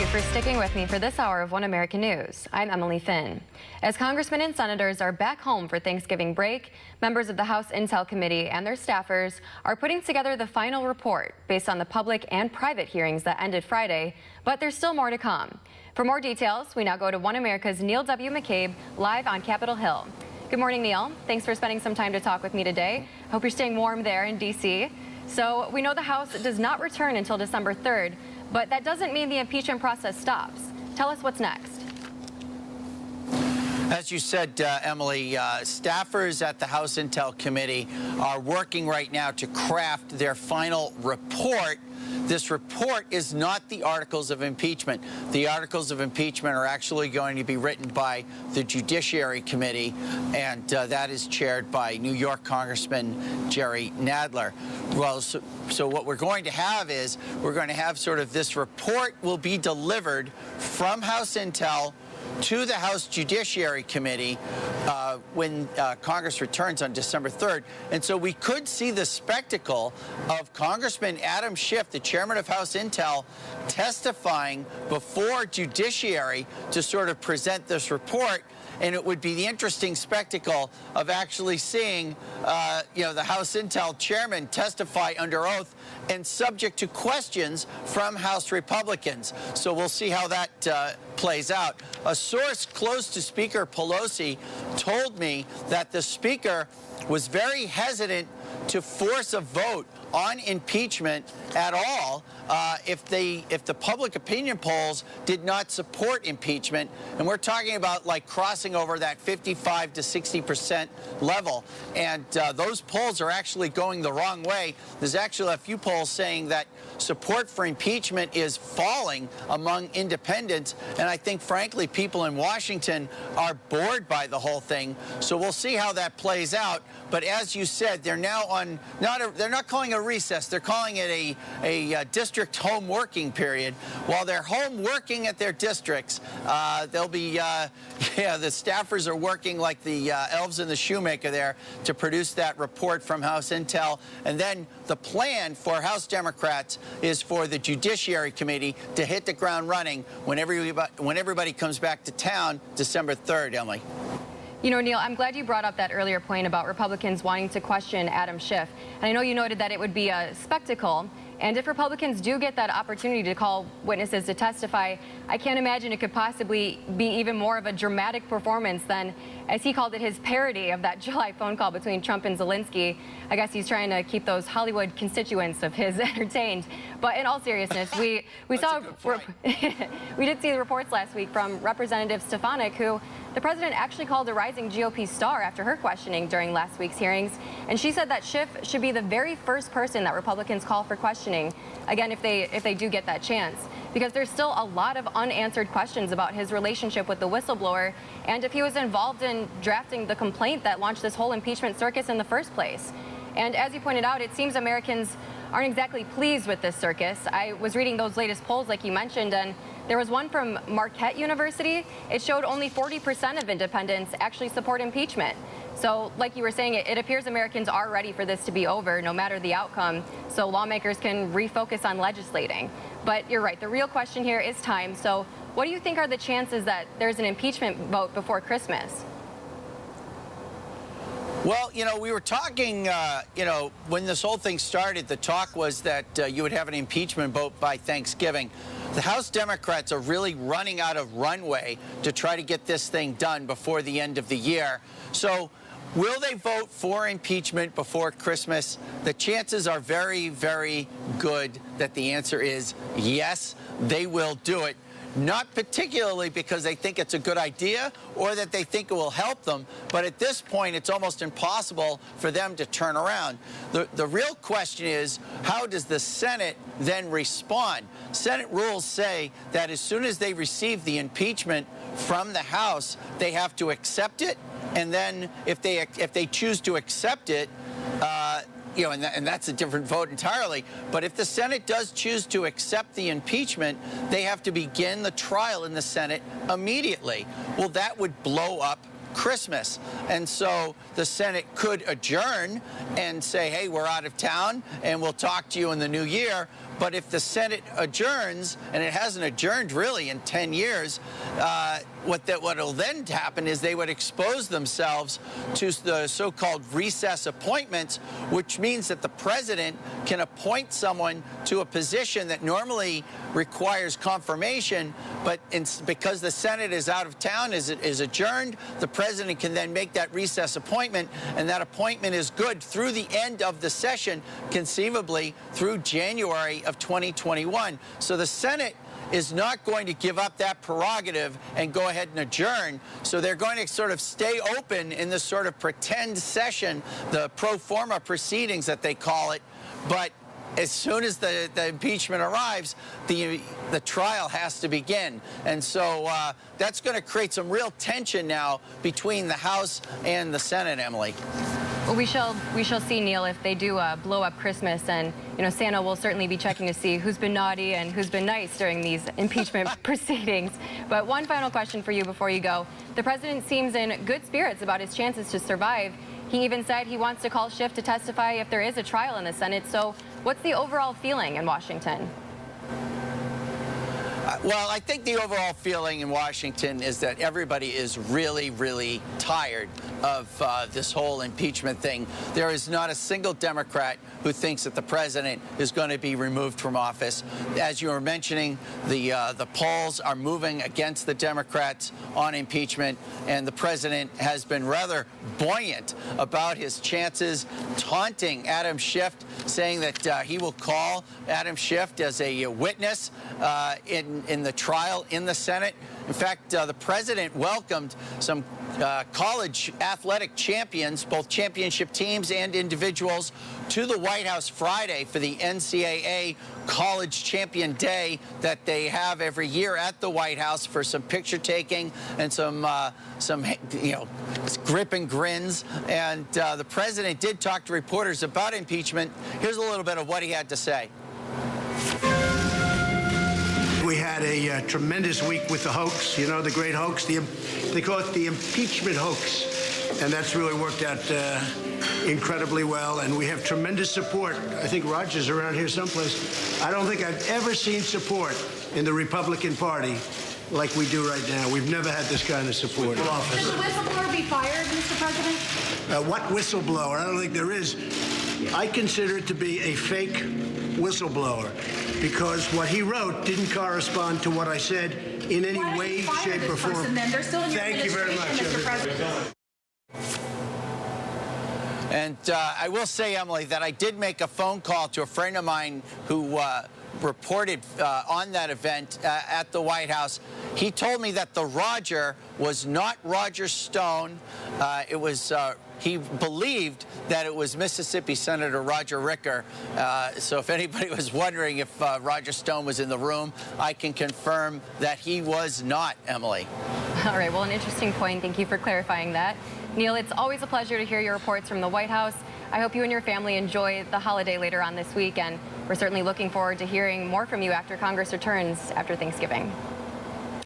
for sticking with me for this hour of One American News. I'm Emily Finn. As congressmen and senators are back home for Thanksgiving break, members of the House Intel Committee and their staffers are putting together the final report based on the public and private hearings that ended Friday, but there's still more to come. For more details, we now go to One America's Neil W. McCabe live on Capitol Hill. Good morning, Neil. Thanks for spending some time to talk with me today. Hope you're staying warm there in D.C. So we know the House does not return until December 3rd, but that doesn't mean the impeachment process stops. Tell us what's next. As you said, Emily, staffers at the House Intel Committee are working right now to craft their final report. This report is not the articles of impeachment. The articles of impeachment are actually going to be written by the Judiciary Committee, and that is chaired by New York Congressman Jerry Nadler. Well, so what we're going to have is we're going to have sort of this report will be delivered from House Intel to the House Judiciary Committee when Congress returns on December 3rd. And so we could see the spectacle of Congressman Adam Schiff, the chairman of House Intel, testifying before Judiciary to sort of present this report. And it would be the interesting spectacle of actually seeing, the House Intel chairman testify under oath and subject to questions from House Republicans. So we'll see how that plays out. A source close to Speaker Pelosi told me that the Speaker was very hesitant to force a vote on impeachment at all if the public opinion polls did not support impeachment. And we're talking about like crossing over that 55 to 60% level. And those polls are actually going the wrong way. There's actually a few polls saying that support for impeachment is falling among independents. And I think, frankly, people in Washington are bored by the whole thing. So we'll see how that plays out. But as you said, they're now on they're not calling a recess. They're calling it a district home working period. While they're home working at their districts, they'll be the staffers are working like the elves in the shoemaker there to produce that report from House Intel. And then the plan for House Democrats is for the Judiciary Committee to hit the ground running when everybody comes back to town December 3rd, Emily. You know, Neil, I'm glad you brought up that earlier point about Republicans wanting to question Adam Schiff. And I know you noted that it would be a spectacle. And if Republicans do get that opportunity to call witnesses to testify, I can't imagine it could possibly be even more of a dramatic performance than, as he called it, his parody of that July phone call between Trump and Zelensky. I guess he's trying to keep those Hollywood constituents of his entertained. But in all seriousness, we saw we did see the reports last week from Representative Stefanik, who the president actually called a rising GOP star after her questioning during last week's hearings. And she said that Schiff should be the very first person that Republicans call for questioning, again, if they do get that chance. Because there's still a lot of unanswered questions about his relationship with the whistleblower and if he was involved in drafting the complaint that launched this whole impeachment circus in the first place. And as you pointed out, it seems Americans aren't exactly pleased with this circus. I was reading those latest polls like you mentioned, and there was one from Marquette University. It showed only 40% of independents actually support impeachment. So like you were saying, it appears Americans are ready for this to be over, no matter the outcome, so lawmakers can refocus on legislating. But you're right, the real question here is time. So what do you think are the chances that there's an impeachment vote before Christmas? Well, we were talking, when this whole thing started, the talk was that you would have an impeachment vote by Thanksgiving. The House Democrats are really running out of runway to try to get this thing done before the end of the year. So will they vote for impeachment before Christmas? The chances are very, very good that the answer is yes, they will do it. Not particularly because they think it's a good idea or that they think it will help them, but at this point it's almost impossible for them to turn around. The real question is, how does the Senate then respond? Senate rules say that as soon as they receive the impeachment from the House, they have to accept it, and then if they choose to accept it, and that's a different vote entirely. But if the Senate does choose to accept the impeachment, they have to begin the trial in the Senate immediately. Well, that would blow up Christmas. And so the Senate could adjourn and say, hey, we're out of town and we'll talk to you in the new year. But if the Senate adjourns, and it hasn't adjourned really in 10 years, what will then happen is they would expose themselves to the so-called recess appointments, which means that the president can appoint someone to a position that normally requires confirmation, but because the Senate is out of town, is adjourned, the president can then make that recess appointment, and that appointment is good through the end of the session, conceivably through January of 2021. So the Senate is not going to give up that prerogative and go ahead and adjourn. So they're going to sort of stay open in this sort of pretend session, the pro forma proceedings that they call it. But as soon as the impeachment arrives, the trial has to begin. And so that's going to create some real tension now between the House and the Senate, Emily. Well, we shall see, Neil, if they do blow up Christmas, and Santa will certainly be checking to see who's been naughty and who's been nice during these impeachment proceedings. But one final question for you before you go. The president seems in good spirits about his chances to survive. He even said he wants to call Schiff to testify if there is a trial in the Senate. So what's the overall feeling in Washington? Well, I think the overall feeling in Washington is that everybody is really, really tired of this whole impeachment thing. There is not a single Democrat who thinks that the president is going to be removed from office. As you were mentioning, the polls are moving against the Democrats on impeachment, and the president has been rather buoyant about his chances, taunting Adam Schiff, saying that he will call Adam Schiff as a witness in the trial in the Senate. In fact, the president welcomed some college athletic champions, both championship teams and individuals, to the White House Friday for the NCAA College Champion Day that they have every year at the White House for some picture taking and some grip and grins. And the president did talk to reporters about impeachment. Here's a little bit of what he had to say. We had a tremendous week with the hoax, the great hoax. They call it the impeachment hoax. And that's really worked out incredibly well. And we have tremendous support. I think Roger's around here someplace. I don't think I've ever seen support in the Republican Party like we do right now. We've never had this kind of support. Should the whistleblower be fired, Mr. President? What whistleblower? I don't think there is. I consider it to be a fake whistleblower because what he wrote didn't correspond to what I said in any way, shape, or form. They're still in your Thank you very much, Mr. President. And I will say, Emily, that I did make a phone call to a friend of mine who reported on that event at the White House. He told me that the Roger was not Roger Stone. It was he believed that it was Mississippi Senator Roger Ricker. So if anybody was wondering if Roger Stone was in the room, I can confirm that he was not, Emily. All right, well, an interesting point. Thank you for clarifying that. Neil, it's always a pleasure to hear your reports from the White House. I hope you and your family enjoy the holiday later on this week, and we're certainly looking forward to hearing more from you after Congress returns after Thanksgiving.